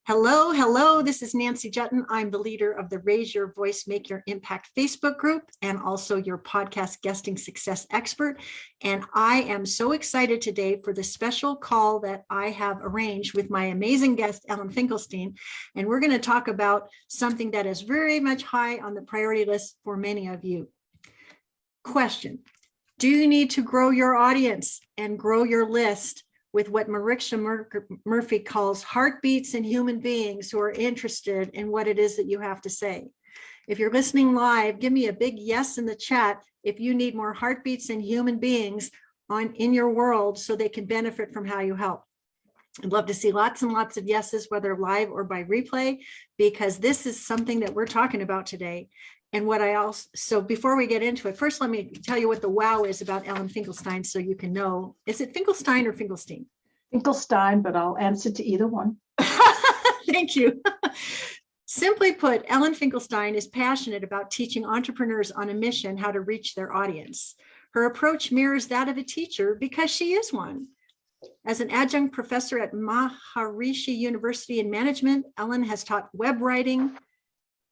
Hello, hello. This is Nancy Jutton. I'm the leader of the Raise Your Voice, Make Your Impact Facebook group and also your podcast guesting success expert. And I am so excited today for the special call that I have arranged with my amazing guest, Ellen Finklestein. And we're going to talk about something that is very much high on the priority list for many of you. Question: do you need to grow your audience and grow your list with what Marisha Murphy calls heartbeats in human beings who are interested in what it is that you have to say? If you're listening live, give me a big yes in the chat if you need more heartbeats in human beings in your world so they can benefit from how you help. I'd love to see lots and lots of yeses, whether live or by replay, because this is something that we're talking about today. And what I also, so before we get into it, first, let me tell you what the wow is about Ellen Finklestein so you can know. Is it Finklestein or Finklestein? Finklestein, but I'll answer to either one. Thank you. Simply put, Ellen Finklestein is passionate about teaching entrepreneurs on a mission how to reach their audience. Her approach mirrors that of a teacher because she is one. As an adjunct professor at Maharishi University in Management, Ellen has taught web writing,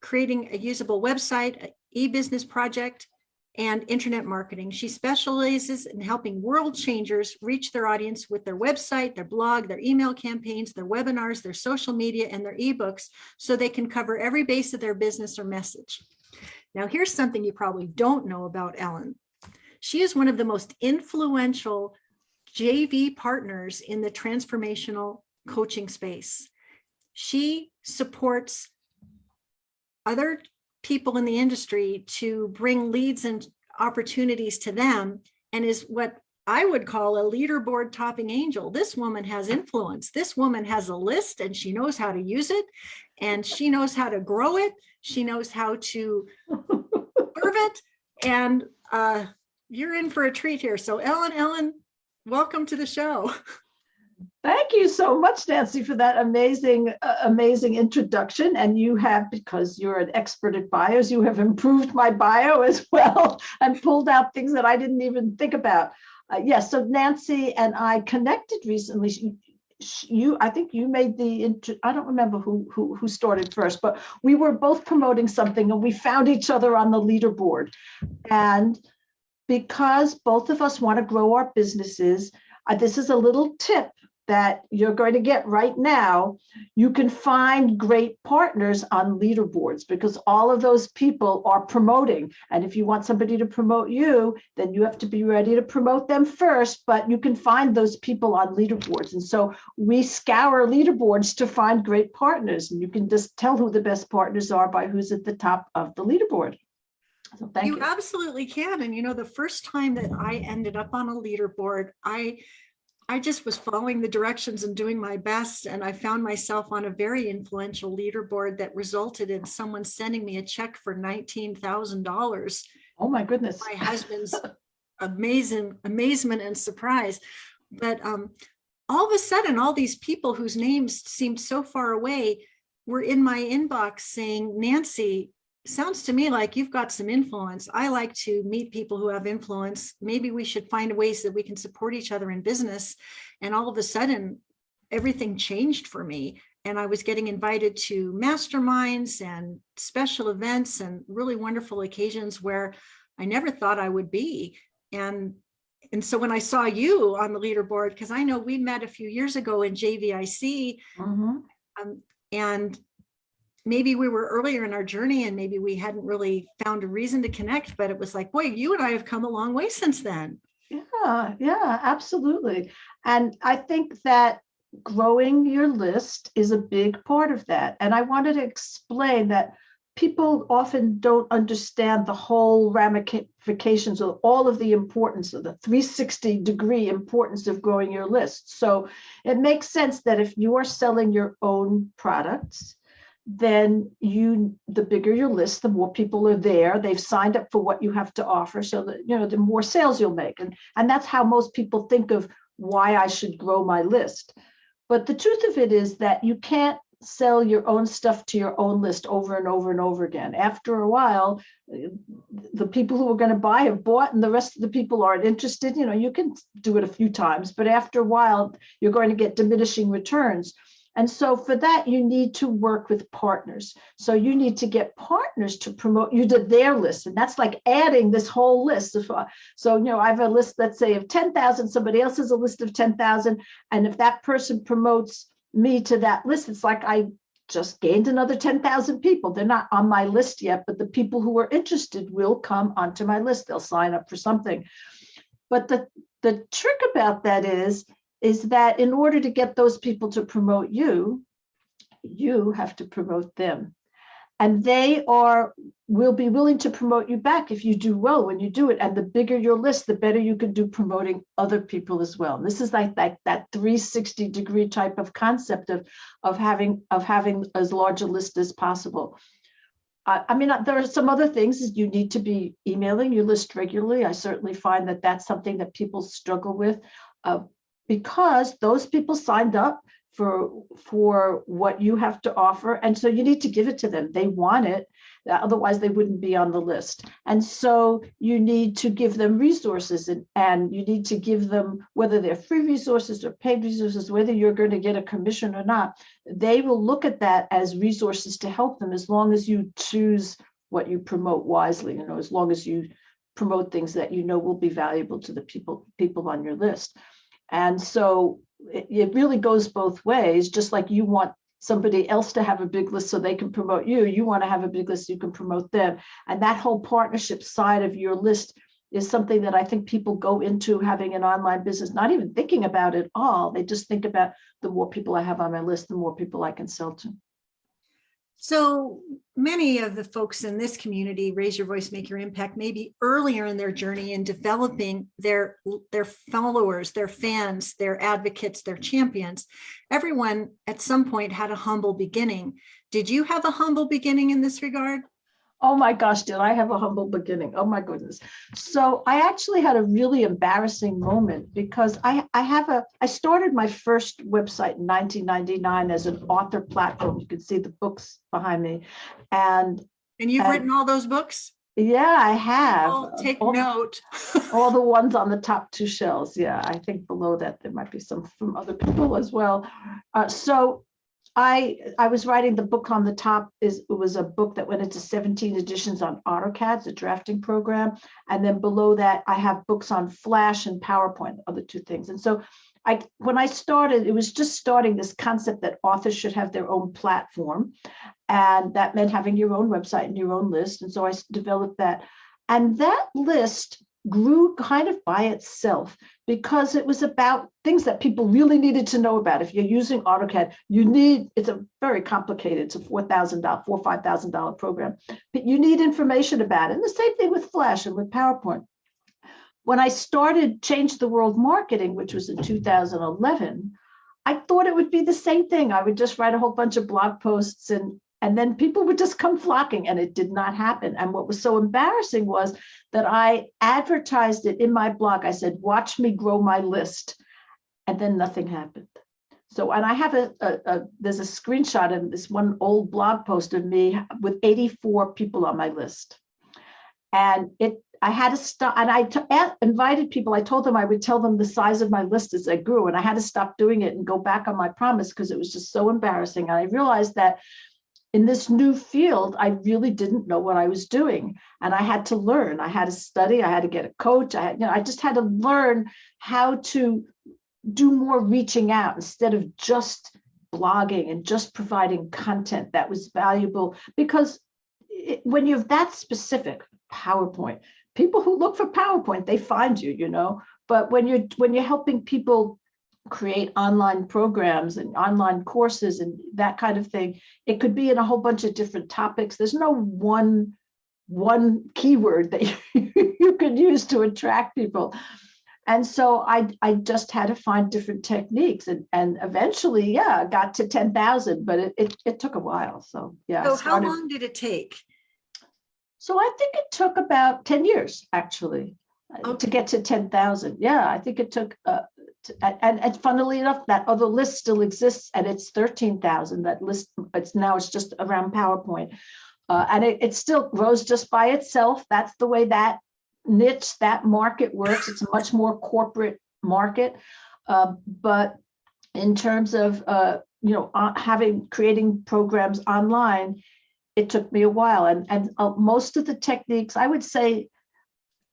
creating a usable website, an e-business project, and internet marketing. She specializes in helping world changers reach their audience with their website, their blog, their email campaigns, their webinars, their social media, and their ebooks so they can cover every base of their business or message. Now, here's something you probably don't know about Ellen. She is one of the most influential JV partners in the transformational coaching space. She supports other people in the industry to bring leads and opportunities to them, and is what I would call a leaderboard topping angel. This woman has influence. This woman has a list and she knows how to use it, and she knows how to grow it. She knows how to serve it. And you're in for a treat here. So Ellen, welcome to the show. Thank you so much, Nancy, for that amazing introduction. And you have, because you're an expert at bios, you have improved my bio as well and pulled out things that I didn't even think about. Yes, so Nancy and I connected recently. I think you made the I don't remember who started first, but we were both promoting something and we found each other on the leaderboard. And because both of us want to grow our businesses, this is a little tip that you're going to get right now. You can find great partners on leaderboards because all of those people are promoting. And if you want somebody to promote you, then you have to be ready to promote them first, but you can find those people on leaderboards. And so we scour leaderboards to find great partners, and you can just tell who the best partners are by who's at the top of the leaderboard. So thank you. You absolutely can. And you know, the first time that I ended up on a leaderboard, I just was following the directions and doing my best. And I found myself on a very influential leaderboard that resulted in someone sending me a check for $19,000. Oh my goodness. My husband's amazement and surprise. But all of a sudden, all these people whose names seemed so far away were in my inbox saying, Nancy, sounds to me like you've got some influence. I like to meet people who have influence. Maybe we should find ways that we can support each other in business. And all of a sudden, everything changed for me. And I was getting invited to masterminds and special events and really wonderful occasions where I never thought I would be. And so when I saw you on the leaderboard, because I know we met a few years ago in JVIC, and maybe we were earlier in our journey and maybe we hadn't really found a reason to connect, but it was like, boy, you and I have come a long way since then. Yeah, absolutely. And I think that growing your list is a big part of that. And I wanted to explain that people often don't understand the whole ramifications of all of the importance of the 360-degree importance of growing your list. So it makes sense that if you are selling your own products, then the bigger your list, the more people are there. They've signed up for what you have to offer, so that the more sales you'll make. And that's how most people think of why I should grow my list. But the truth of it is that you can't sell your own stuff to your own list over and over and over again. After a while, the people who are going to buy have bought, and the rest of the people aren't interested. You can do it a few times, but after a while, you're going to get diminishing returns. And so for that, you need to work with partners. So you need to get partners to promote you to their list. And that's like adding this whole list. So, I have a list, let's say, of 10,000, somebody else has a list of 10,000. And if that person promotes me to that list, it's like I just gained another 10,000 people. They're not on my list yet, but the people who are interested will come onto my list. They'll sign up for something. But the trick about that is that in order to get those people to promote you, you have to promote them. And they will be willing to promote you back if you do well when you do it. And the bigger your list, the better you can do promoting other people as well. And this is like that 360-degree type of concept of having as large a list as possible. There are some other things. Is you need to be emailing your list regularly. I certainly find that that's something that people struggle with because those people signed up for what you have to offer. And so you need to give it to them. They want it. Otherwise, they wouldn't be on the list. And so you need to give them resources and you need to give them, whether they're free resources or paid resources, whether you're going to get a commission or not, they will look at that as resources to help them as long as you choose what you promote wisely, as long as you promote things that will be valuable to the people on your list. And so it really goes both ways, just like you want somebody else to have a big list so they can promote you. You want to have a big list so you can promote them. And that whole partnership side of your list is something that I think people go into having an online business, not even thinking about it all. They just think about the more people I have on my list, the more people I can sell to. So many of the folks in this community, Raise Your Voice, Make Your Impact, maybe earlier in their journey in developing their followers, their fans, their advocates, their champions. Everyone at some point had a humble beginning. Did you have a humble beginning in this regard? Oh my gosh, did I have a humble beginning? Oh my goodness. So I actually had a really embarrassing moment because I started my first website in 1999 as an author platform. You can see the books behind me. And you've written all those books? Yeah, I have. I'll take note. All the ones on the top two shelves. Yeah, I think below that there might be some from other people as well. So I was writing the book on the top. It was a book that went into 17 editions on AutoCAD, the drafting program. And then below that, I have books on Flash and PowerPoint, other two things. And so when I started, it was just starting this concept that authors should have their own platform. And that meant having your own website and your own list. And so I developed that. And that list grew kind of by itself because it was about things that people really needed to know about. If you're using AutoCAD, it's a very complicated, it's a $4,000 or $5,000 program, but you need information about it. And the same thing with Flash and with PowerPoint. When I started Change the World Marketing, which was in 2011, I thought it would be the same thing. I would just write a whole bunch of blog posts and then people would just come flocking, and it did not happen. And what was so embarrassing was that I advertised it in my blog. I said, watch me grow my list. And then nothing happened. So, and I have there's a screenshot of this one old blog post of me with 84 people on my list. And I had to stop, and I invited people. I told them I would tell them the size of my list as I grew, and I had to stop doing it and go back on my promise because it was just so embarrassing. And I realized that in this new field, I really didn't know what I was doing. And I had to learn. I had to study. I had to get a coach. I just had to learn how to do more reaching out instead of just blogging and just providing content that was valuable. Because when you're that specific, PowerPoint, people who look for PowerPoint, they find you, But when you're helping people create online programs and online courses and that kind of thing, it could be in a whole bunch of different topics. There's no one keyword that you could use to attract people. And so I just had to find different techniques and eventually, I got to 10,000, but it took a while. So, So how long did it take? So I think it took about 10 years, actually, to get to 10,000. Yeah, I think it took, and funnily enough, that other list still exists and it's 13,000. That list, it's just around PowerPoint. And it still grows just by itself. That's the way that niche, that market works. It's a much more corporate market. But in terms of creating programs online, it took me a while. And most of the techniques, I would say,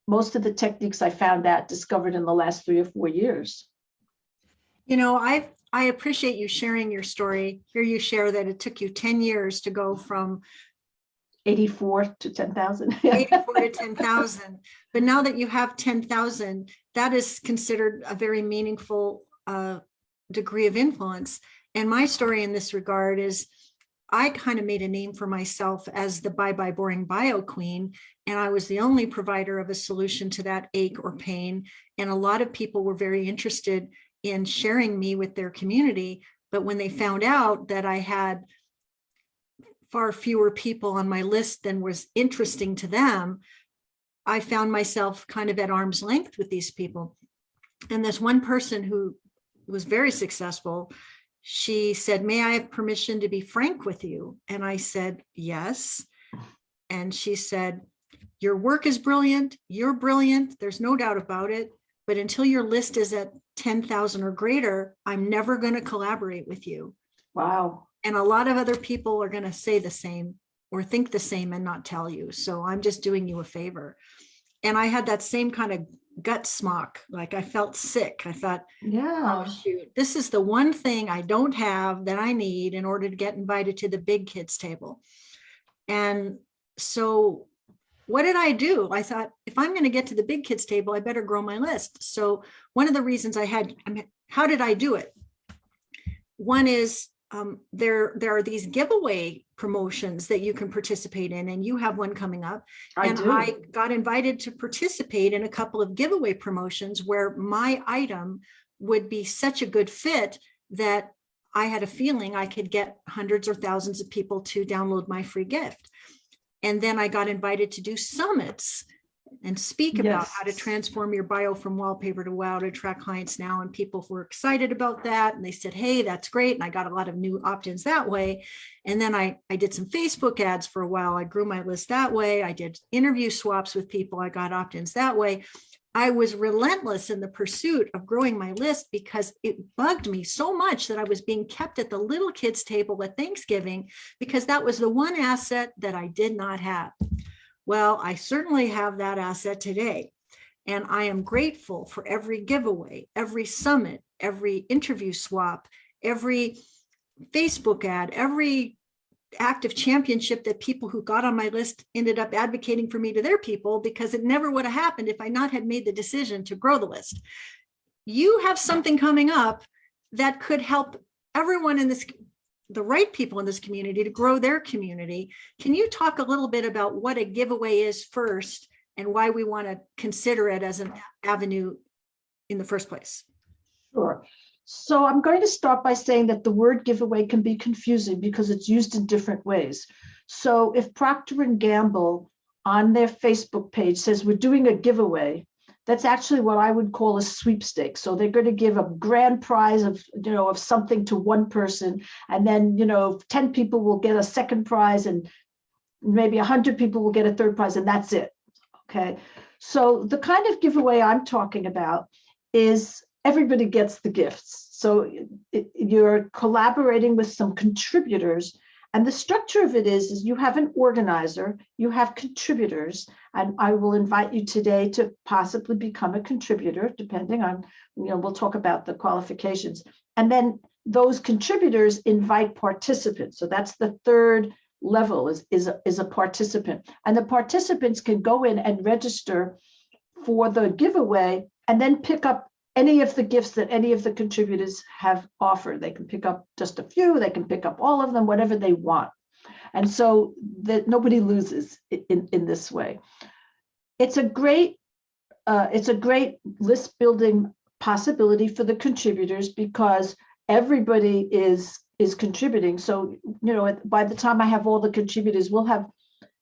most of the techniques I found out, discovered in the last 3 or 4 years. I appreciate you sharing your story. Here you share that it took you 10 years to go from 84 to 10,000. 84 to 10,000. But now that you have 10,000, that is considered a very meaningful degree of influence. And my story in this regard is I kind of made a name for myself as the bye-bye boring bio queen. And I was the only provider of a solution to that ache or pain. And a lot of people were very interested in sharing me with their community. But when they found out that I had far fewer people on my list than was interesting to them, I found myself kind of at arm's length with these people. And this one person who was very successful, she said, "May I have permission to be frank with you?" And I said, "Yes." And she said, "Your work is brilliant. You're brilliant. There's no doubt about it. But until your list is at 10,000 or greater, I'm never going to collaborate with you." Wow. And a lot of other people are going to say the same or think the same and not tell you. So I'm just doing you a favor. And I had that same kind of gut smock. Like I felt sick. I thought, Yeah. oh, shoot, this is the one thing I don't have that I need in order to get invited to the big kids table. And so what did I do? I thought, if I'm going to get to the big kids table, I better grow my list. So one of the reasons how did I do it? One is there are these giveaway promotions that you can participate in, and you have one coming up. I got invited to participate in a couple of giveaway promotions where my item would be such a good fit that I had a feeling I could get hundreds or thousands of people to download my free gift. And then I got invited to do summits and speak about how to transform your bio from wallpaper to wow to attract clients now. And people were excited about that. And they said, "Hey, that's great." And I got a lot of new opt-ins that way. And then I did some Facebook ads for a while. I grew my list that way. I did interview swaps with people. I got opt-ins that way. I was relentless in the pursuit of growing my list because it bugged me so much that I was being kept at the little kids table at Thanksgiving because that was the one asset that I did not have. Well, I certainly have that asset today. And I am grateful for every giveaway, every summit, every interview swap, every Facebook ad, every active championship that people who got on my list ended up advocating for me to their people, because it never would have happened if I not had made the decision to grow the list. You have something coming up that could help everyone in this, the right people in this community, to grow their community. Can you talk a little bit about what a giveaway is first and why we want to consider it as an avenue in the first place? Sure. So I'm going to start by saying that the word giveaway can be confusing because it's used in different ways. So if Procter & Gamble on their Facebook page says we're doing a giveaway, that's actually what I would call a sweepstakes. So they're going to give a grand prize of something to one person, and then 10 people will get a second prize, and maybe 100 people will get a third prize, and that's it. Okay. So the kind of giveaway I'm talking about is everybody gets the gifts. So you're collaborating with some contributors, and the structure of it is you have an organizer, you have contributors, and I will invite you today to possibly become a contributor, depending on, we'll talk about the qualifications. And then those contributors invite participants. So that's the third level is a participant. And the participants can go in and register for the giveaway and then pick up any of the gifts that any of the contributors have offered. They can pick up just a few, they can pick up all of them, whatever they want. And so that nobody loses in this way. It's a great list building possibility for the contributors because everybody is contributing. So, by the time I have all the contributors, we'll have,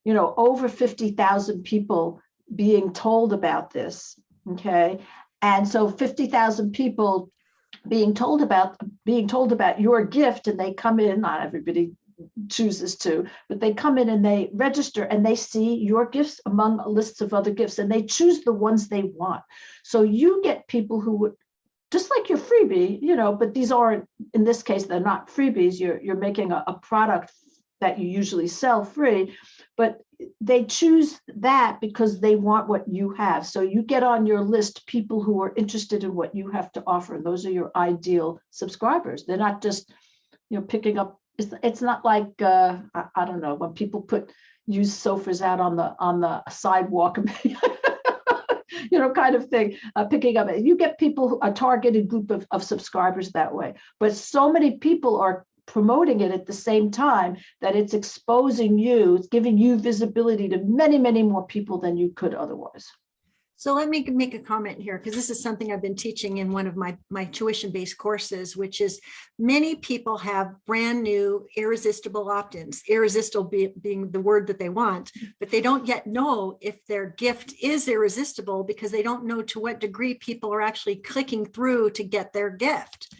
over 50,000 people being told about this. Okay. And so 50,000 people being told about your gift, and they come in, not everybody chooses to, but they come in and they register and they see your gifts among lists of other gifts, and they choose the ones they want. So you get people who just like your freebie, but these aren't, in this case, they're not freebies. You're making a product that you usually sell free, but they choose that because they want what you have. So you get on your list people who are interested in what you have to offer. And those are your ideal subscribers. They're not just, picking up. It's not like, I don't know, when people put used sofas out on the sidewalk, kind of thing, picking up. You get people, a targeted group of subscribers that way. But so many people are promoting it at the same time that it's exposing you, it's giving you visibility to many, many more people than you could otherwise. So let me make a comment here, because this is something I've been teaching in one of my tuition-based courses, which is many people have brand new irresistible opt-ins, irresistible being the word that they want, but they don't yet know if their gift is irresistible because they don't know to what degree people are actually clicking through to get their gift.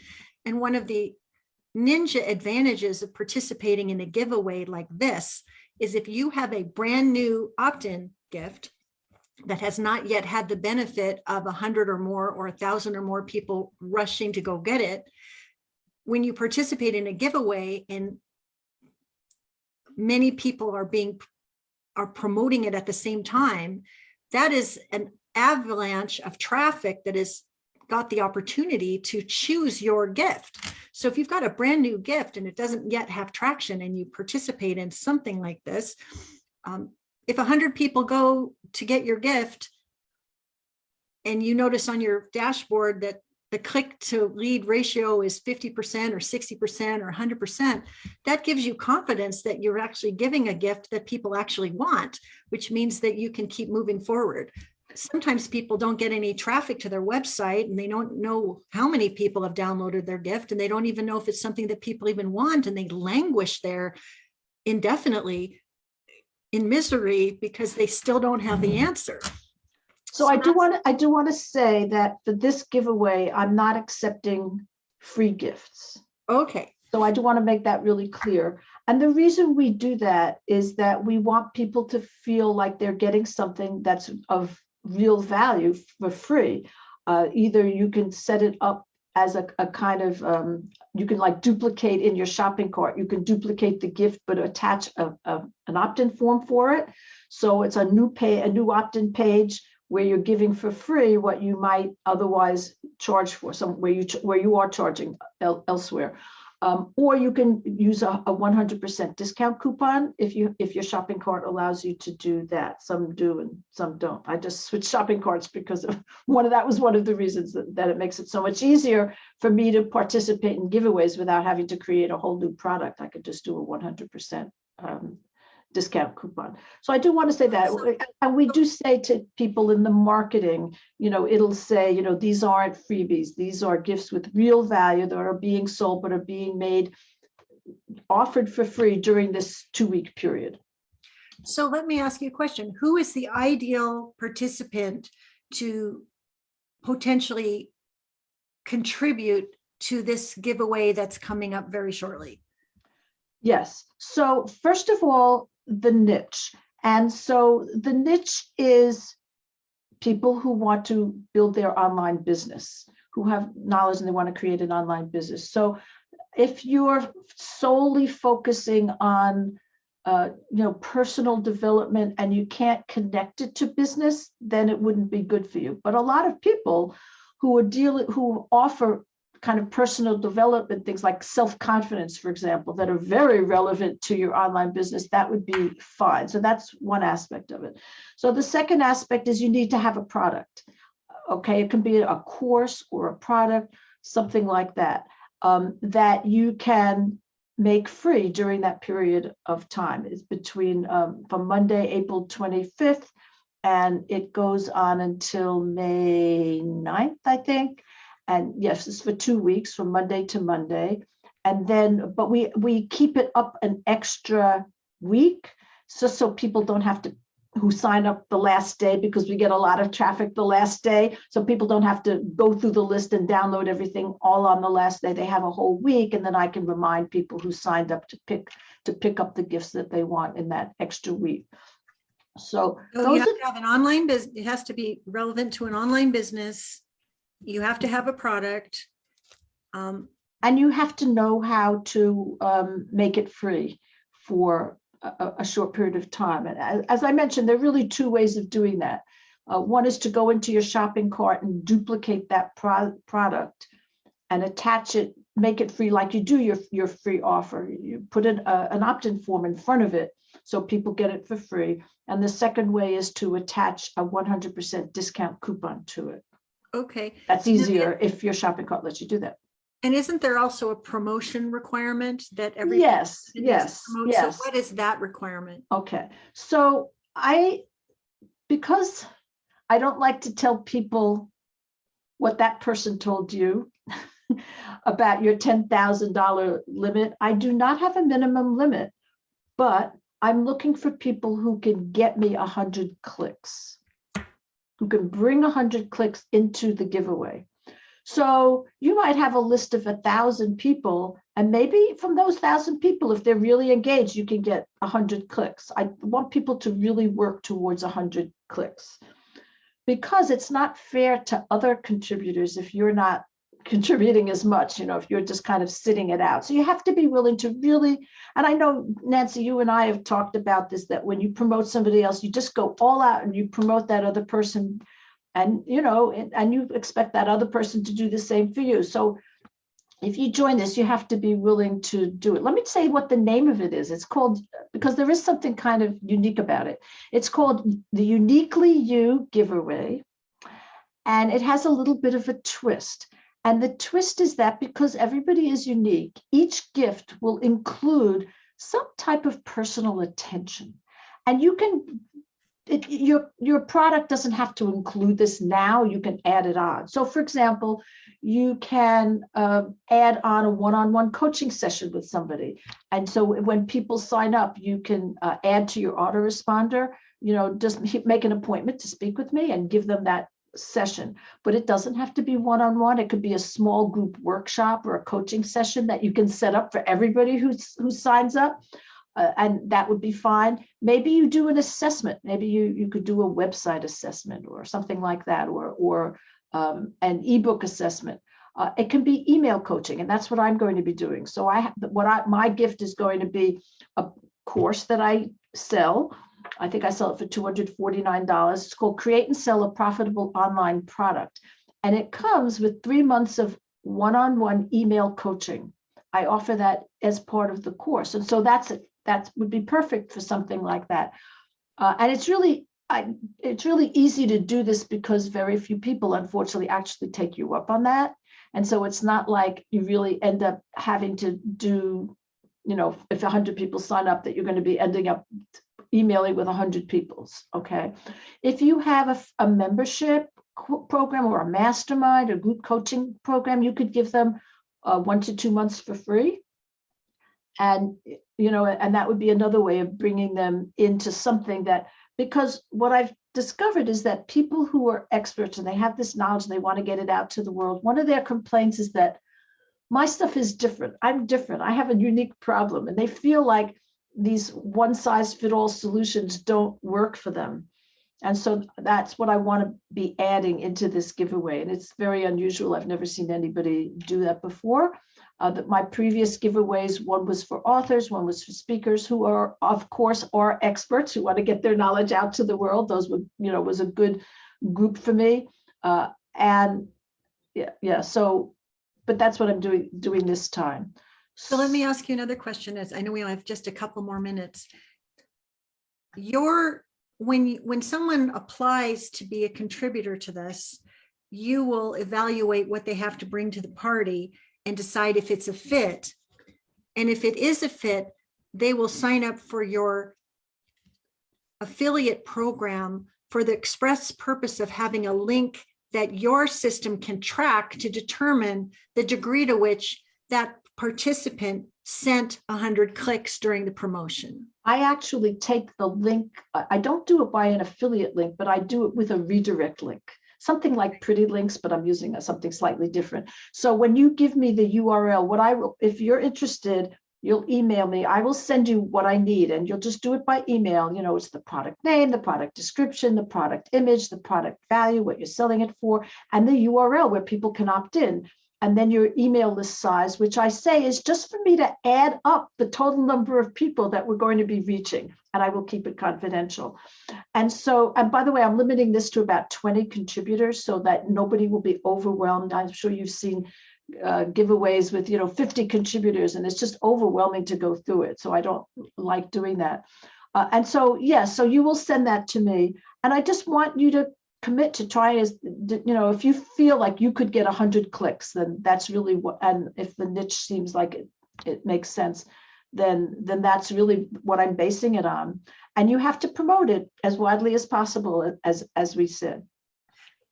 And one of the ninja advantages of participating in a giveaway like this is if you have a brand new opt-in gift that has not yet had the benefit of 100 or more or 1,000 or more people rushing to go get it, when you participate in a giveaway and many people are promoting it at the same time, that is an avalanche of traffic that has got the opportunity to choose your gift. So if you've got a brand new gift and it doesn't yet have traction and you participate in something like this, if 100 people go to get your gift and you notice on your dashboard that the click to lead ratio is 50% or 60% or 100%, that gives you confidence that you're actually giving a gift that people actually want, which means that you can keep moving forward. Sometimes people don't get any traffic to their website and they don't know how many people have downloaded their gift and they don't even know if it's something that people even want, and they languish there indefinitely in misery because they still don't have the answer. So I do want to say that for this giveaway, I'm not accepting free gifts. Okay. So I do want to make that really clear. And the reason we do that is that we want people to feel like they're getting something that's of real value for free. Either you can set it up as a kind of, you can like duplicate in your shopping cart, you can duplicate the gift, but attach an opt-in form for it. So it's a new opt-in page where you're giving for free what you might otherwise charge for, where you are charging elsewhere. Or you can use a 100% discount coupon if your shopping cart allows you to do that. Some do and some don't. I just switched shopping carts because that was one of the reasons that it makes it so much easier for me to participate in giveaways without having to create a whole new product. I could just do a 100% discount coupon. So I do want to say that, and we do say to people in the marketing, it'll say, these aren't freebies, these are gifts with real value that are being sold but are being offered for free during this 2-week period. So let me ask you a question. Who is the ideal participant to potentially contribute to this giveaway that's coming up very shortly? Yes. So first of all, the niche. And so the niche is people who want to build their online business, who have knowledge and they want to create an online business. So if you're solely focusing on personal development and you can't connect it to business, then it wouldn't be good for you. But a lot of people who offer kind of personal development, things like self-confidence, for example, that are very relevant to your online business, that would be fine. So that's one aspect of it. So the second aspect is you need to have a product. Okay, it can be a course or a product, something like that, that you can make free during that period of time. It's between from Monday, April 25th, and it goes on until May 9th, I think. And yes, it's for 2 weeks, from Monday to Monday. And then, but we keep it up an extra week, so people don't have to, who sign up the last day, because we get a lot of traffic the last day. So people don't have to go through the list and download everything all on the last day. They have a whole week, and then I can remind people who signed up to pick up the gifts that they want in that extra week. So you have to have an online business. It has to be relevant to an online business. You have to have a product. And you have to know how to make it free for a short period of time. And as I mentioned, there are really two ways of doing that. One is to go into your shopping cart and duplicate that product and attach it, make it free like you do your free offer. You put an opt-in form in front of it so people get it for free. And the second way is to attach a 100% discount coupon to it. Okay. That's easier if your shopping cart lets you do that. And isn't there also a promotion requirement that every Yes. So what is that requirement? Okay. So because I don't like to tell people what that person told you about your $10,000 limit, I do not have a minimum limit, but I'm looking for people who can get me 100 clicks, who can bring 100 clicks into the giveaway. So you might have a list of 1,000 people, and maybe from those 1,000 people, if they're really engaged, you can get 100 clicks. I want people to really work towards 100 clicks, because it's not fair to other contributors if you're not contributing as much, if you're just kind of sitting it out. So you have to be willing to really, and I know, Nancy, you and I have talked about this, that when you promote somebody else, you just go all out and you promote that other person, and you expect that other person to do the same for you. So if you join this, you have to be willing to do it. Let me say what the name of it is. It's called, because there is something kind of unique about it. It's called the Uniquely You Giveaway, and it has a little bit of a twist. And the twist is that because everybody is unique, each gift will include some type of personal attention. And you can, your product doesn't have to include this now, you can add it on. So for example, you can add on a one-on-one coaching session with somebody. And so when people sign up, you can add to your autoresponder, just make an appointment to speak with me and give them that session. But it doesn't have to be one-on-one. It could be a small group workshop or a coaching session that you can set up for everybody who signs up. And that would be fine. Maybe you do an assessment. Maybe you could do a website assessment or something like that, or an ebook assessment. It can be email coaching, and that's what I'm going to be doing. So my gift is going to be a course that I sell. I think I sell it for $249. It's called Create and Sell a Profitable Online Product. And it comes with 3 months of one-on-one email coaching. I offer that as part of the course. And so that would be perfect for something like that. And it's really easy to do this because very few people, unfortunately, actually take you up on that. And so it's not like you really end up having to do, if 100 people sign up, that you're going to be ending up emailing with 100 people. Okay. If you have a membership program or a mastermind or group coaching program, you could give them 1 to 2 months for free. And, and that would be another way of bringing them into something that, because what I've discovered is that people who are experts and they have this knowledge and they want to get it out to the world, one of their complaints is that my stuff is different. I'm different. I have a unique problem. And they feel like these one-size-fits-all solutions don't work for them. And so that's what I want to be adding into this giveaway. And it's very unusual. I've never seen anybody do that before. My previous giveaways, one was for authors, one was for speakers who are, of course, are experts who want to get their knowledge out to the world. Those would, was a good group for me. And yeah. So, but that's what I'm doing this time. So let me ask you another question, as I know we have just a couple more minutes. When someone applies to be a contributor to this, you will evaluate what they have to bring to the party and decide if it's a fit. And if it is a fit, they will sign up for your affiliate program for the express purpose of having a link that your system can track to determine the degree to which that participant sent 100 clicks during the promotion. I actually take the link. I don't do it by an affiliate link, but I do it with a redirect link, something like Pretty Links, but I'm using something slightly different. So when you give me the URL, if you're interested, you'll email me. I will send you what I need, and you'll just do it by email. You know, it's the product name, the product description, the product image, the product value, what you're selling it for, and the URL where people can opt in. And then your email list size, which I say is just for me to add up the total number of people that we're going to be reaching, and I will keep it confidential. And so, and by the way, I'm limiting this to about 20 contributors so that nobody will be overwhelmed. I'm sure you've seen giveaways with 50 contributors, and it's just overwhelming to go through it. So I don't like doing that. And so, yes, so you will send that to me, and I just want you to commit to try as, if you feel like you could get 100 clicks, then that's really what, and if the niche seems like it makes sense, then that's really what I'm basing it on. And you have to promote it as widely as possible, as we said.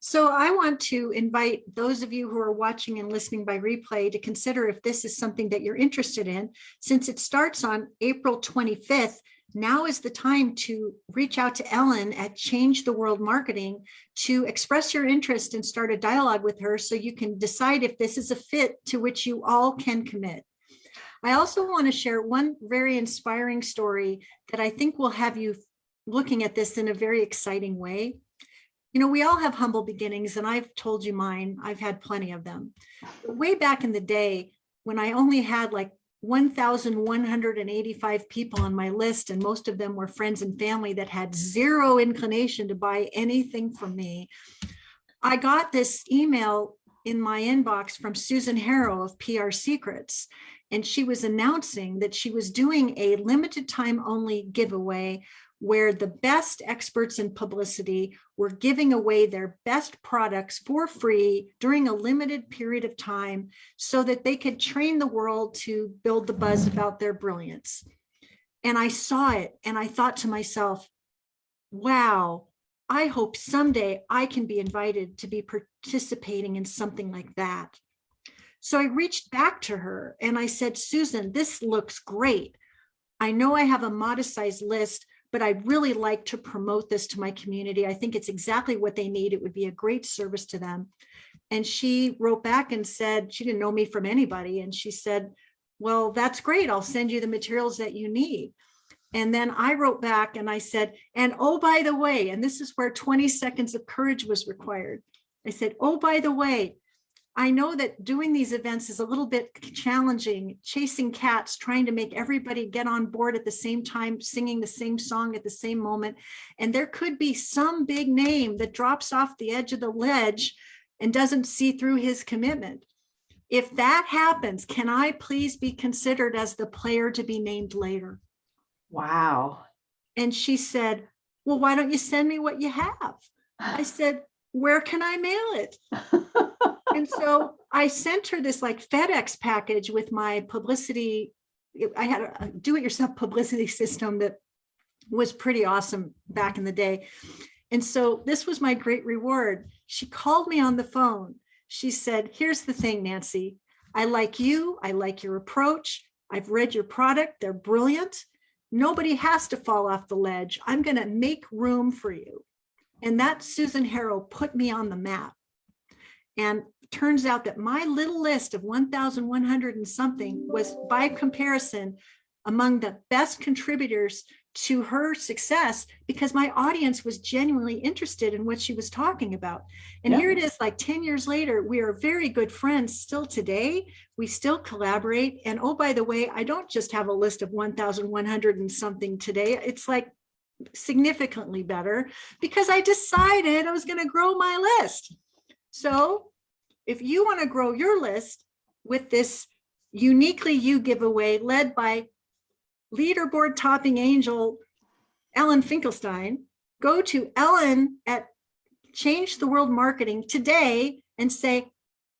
So I want to invite those of you who are watching and listening by replay to consider if this is something that you're interested in. Since it starts on April 25th, now is the time to reach out to Ellen at Change the World Marketing to express your interest and start a dialogue with her so you can decide if this is a fit to which you all can commit. I also want to share one very inspiring story that I think will have you looking at this in a very exciting way. We all have humble beginnings, and I've told you mine. I've had plenty of them. Way back in the day, when I only had like 1,185 people on my list, and most of them were friends and family that had zero inclination to buy anything from me, I got this email in my inbox from Susan Harrow of PR Secrets, and she was announcing that she was doing a limited time only giveaway where the best experts in publicity were giving away their best products for free during a limited period of time so that they could train the world to build the buzz about their brilliance. And I saw it and I thought to myself, wow, I hope someday I can be invited to be participating in something like that. So I reached back to her and I said, Susan, this looks great. I know I have a modest sized list, but I'd really like to promote this to my community. I think it's exactly what they need. It would be a great service to them. And she wrote back and said, she didn't know me from anybody. And she said, well, that's great. I'll send you the materials that you need. And then I wrote back and I said, and oh, by the way, and this is where 20 seconds of courage was required. I said, oh, by the way, I know that doing these events is a little bit challenging, chasing cats, trying to make everybody get on board at the same time, singing the same song at the same moment. And there could be some big name that drops off the edge of the ledge and doesn't see through his commitment. If that happens, can I please be considered as the player to be named later? Wow. And she said, well, why don't you send me what you have? I said, where can I mail it? And so I sent her this like FedEx package with my publicity. I had a do-it-yourself publicity system that was pretty awesome back in the day. And so this was my great reward. She called me on the phone. She said, here's the thing, Nancy. I like you. I like your approach. I've read your product. They're brilliant. Nobody has to fall off the ledge. I'm going to make room for you. And that Susan Harrow put me on the map. And turns out that my little list of 1,100 and something was by comparison among the best contributors to her success because my audience was genuinely interested in what she was talking about. And here it is, like 10 years later, we are very good friends still today. We still collaborate. And oh, by the way, I don't just have a list of 1,100 and something today. It's like significantly better because I decided I was going to grow my list. So if you want to grow your list with this Uniquely You giveaway led by leaderboard topping angel Ellen Finklestein, go to Ellen at Change the World Marketing today and say,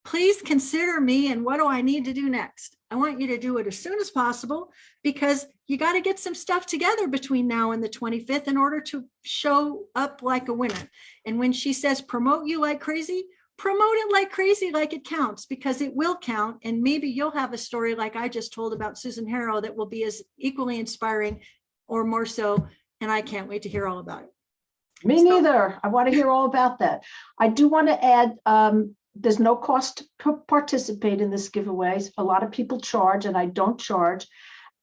please consider me and what do I need to do next? I want you to do it as soon as possible because you got to get some stuff together between now and the 25th in order to show up like a winner. And when she says promote you like crazy, promote it like crazy, like it counts, because it will count. And maybe you'll have a story like I just told about Susan Harrow that will be as equally inspiring or more so. And I can't wait to hear all about it. Me neither. I want to hear all about that. I do want to add, there's no cost to participate in this giveaway. A lot of people charge and I don't charge.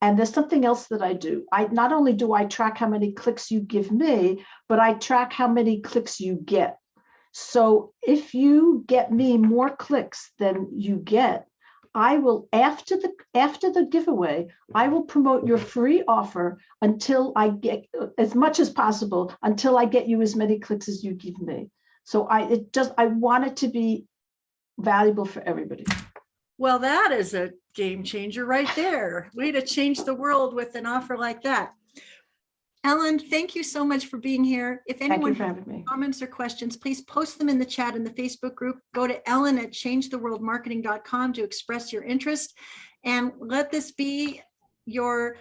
And there's something else that I do. I not only do I track how many clicks you give me, but I track how many clicks you get. So if you get me more clicks than you get, I will, after the giveaway, I will promote your free offer until I get as much as possible, until I get you as many clicks as you give me. So I want it to be valuable for everybody. Well, that is a game changer right there. Way to change the world with an offer like that. Ellen, thank you so much for being here. If anyone has comments or questions, please post them in the chat in the Facebook group. Go to ellen@changetheworldmarketing.com to express your interest, and let this be your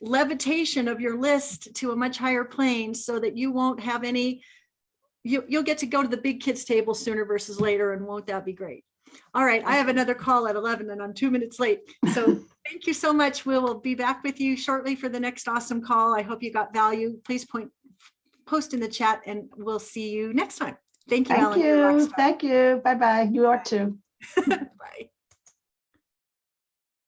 levitation of your list to a much higher plane, so that you won't have any, you'll get to go to the big kids table sooner versus later, and won't that be great? All right, I have another call at 11 and I'm 2 minutes late. So thank you so much. We will be back with you shortly for the next awesome call. I hope you got value. Please post in the chat, and we'll see you next time. Thank you, Ellen. Thank you. Thank you. Bye-bye. You are too. Bye.